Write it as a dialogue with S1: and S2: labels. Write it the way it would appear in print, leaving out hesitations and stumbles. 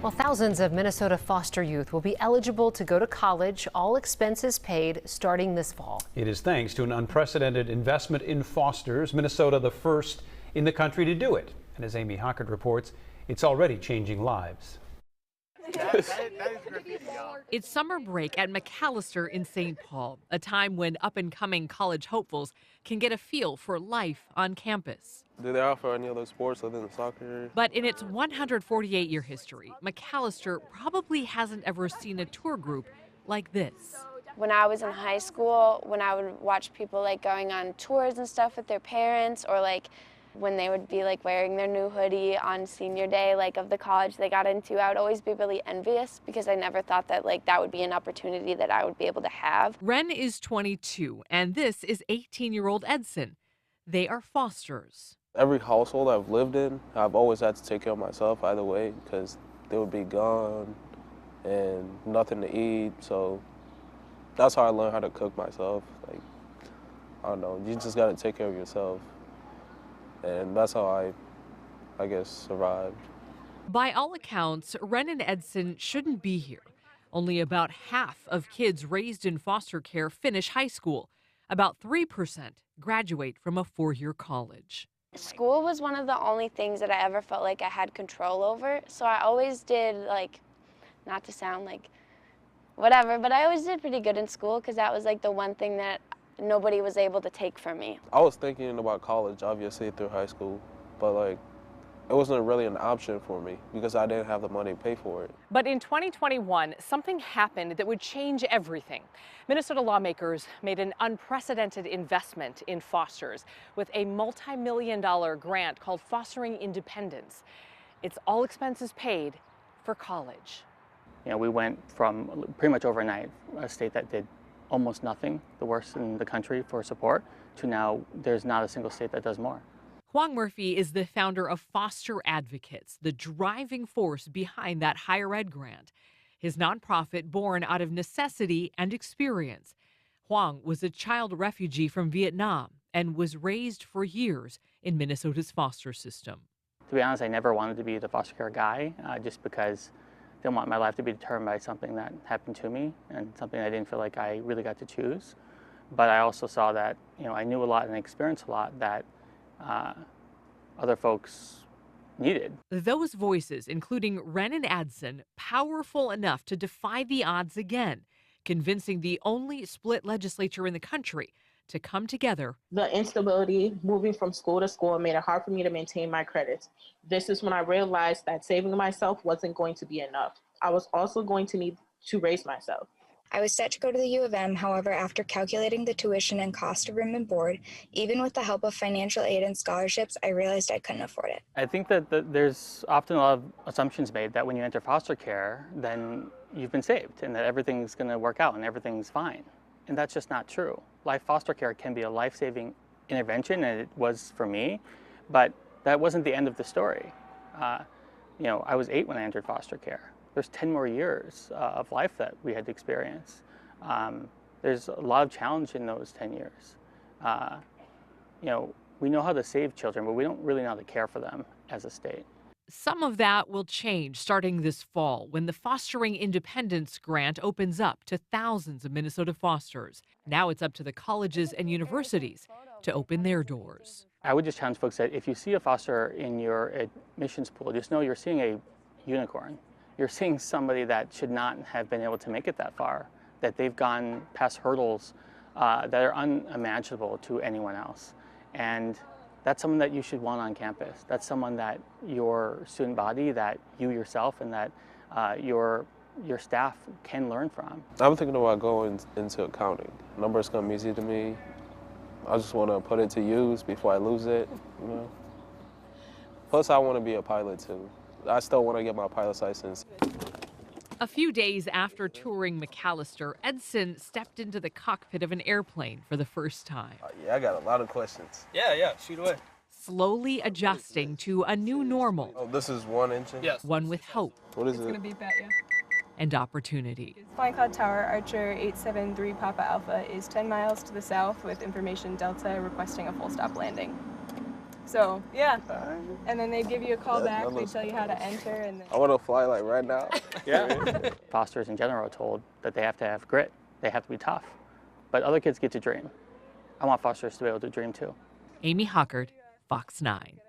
S1: Well, thousands of Minnesota foster youth will be eligible to go to college, all expenses paid, starting this fall.
S2: It is thanks to an unprecedented investment in fosters. Minnesota the first in the country to do it. And as Amy Hockert reports, it's already changing lives.
S3: It's summer break at Minneapolis-St, a time when up-and-coming college hopefuls can get a feel for life on campus.
S4: Do they offer any other sports other than soccer?
S3: But in its 148-year history, McAllister probably hasn't ever seen a tour group like this.
S5: When I was in high school, when I would watch people like going on tours and stuff with their parents, or like when they would be like wearing their new hoodie on senior day like of the college they got into, I would always be really envious because I never thought that like that would be an opportunity that I would be able to have.
S3: Ren is 22 and this is 18-year-old Edson. They are fosters.
S4: Every household I've lived in, I've always had to take care of myself either way because they would be gone and nothing to eat. So that's how I learned how to cook myself. Like, I don't know, you just got to take care of yourself. And that's how I guess, survived.
S3: By all accounts, Ren and Edson shouldn't be here. Only about half of kids raised in foster care finish high school. About 3% graduate from a four-year college.
S5: School was one of the only things that I ever felt like I had control over. So I always did, like, not to sound like whatever, but I always did pretty good in school because that was like the one thing that nobody was able to take from me.
S4: I was thinking about college, obviously, through high school, but like, it wasn't really an option for me because I didn't have the money to pay for it.
S6: But in 2021, something happened that would change everything. Minnesota lawmakers made an unprecedented investment in fosters with a multi-million-dollar grant called Fostering Independence. It's all expenses paid for college.
S7: You know, we went from pretty much overnight, a state that did almost nothing, the worst in the country for support, to now there's not a single state that does more.
S3: Huang Murphy is the founder of Foster Advocates, the driving force behind that higher ed grant. His nonprofit born out of necessity and experience. Huang was a child refugee from Vietnam and was raised for years in Minnesota's foster system.
S7: To be honest, I never wanted to be the foster care guy, just because I didn't want my life to be determined by something that happened to me and something I didn't feel like I really got to choose. But I also saw that, you know, I knew a lot and experienced a lot that other folks needed.
S3: Those voices, including Ren and Edson, powerful enough to defy the odds again, convincing the only split legislature in the country to come together.
S8: The instability moving from school to school made it hard for me to maintain my credits. This is when I realized that saving myself wasn't going to be enough. I was also going to need to raise myself.
S9: I was set to go to the U of M, however, after calculating the tuition and cost of room and board, even with the help of financial aid and scholarships, I realized I couldn't afford it.
S7: I think that there's often a lot of assumptions made that when you enter foster care, then you've been saved and that everything's going to work out and everything's fine. And that's just not true. Life foster care can be a life-saving intervention, and it was for me, but that wasn't the end of the story. You know, I was 8 when I entered foster care. There's 10 more years of life that we had to experience. There's a lot of challenge in those 10 years. You know, we know how to save children, but we don't really know how to care for them as a state.
S3: Some of that will change starting this fall when the Fostering Independence grant opens up to thousands of Minnesota fosters. Now it's up to the colleges and universities to open their doors.
S7: I would just challenge folks that if you see a foster in your admissions pool, just know you're seeing a unicorn. You're seeing somebody that should not have been able to make it that far, that they've gone past hurdles that are unimaginable to anyone else. And that's someone that you should want on campus. That's someone that your student body, that you yourself, and that your staff can learn from.
S4: I'm thinking about going into accounting. Numbers come easy to me. I just want to put it to use before I lose it, you know. Plus, I want to be a pilot too. I still want to get my pilot's license.
S3: A few days after touring McAllister, Edson stepped into the cockpit of an airplane for the first time.
S4: Yeah, I got a lot of questions.
S10: Yeah, shoot away.
S3: Slowly adjusting to a new normal.
S4: Oh, this is 1 engine?
S10: Yes.
S3: One with hope.
S4: What is
S6: It's
S4: it?
S6: going to beep at you.
S3: And opportunity.
S11: Flying Cloud Tower, Archer 873 Papa Alpha is 10 miles to the south with information Delta requesting a full stop landing. So, yeah. And then they give you a call back, they tell you how to enter, and then...
S4: I want to fly like right now.
S7: Yeah. Fosters in general are told that they have to have grit, they have to be tough. But other kids get to dream. I want fosters to be able to dream too.
S3: Amy Hockert, Fox 9.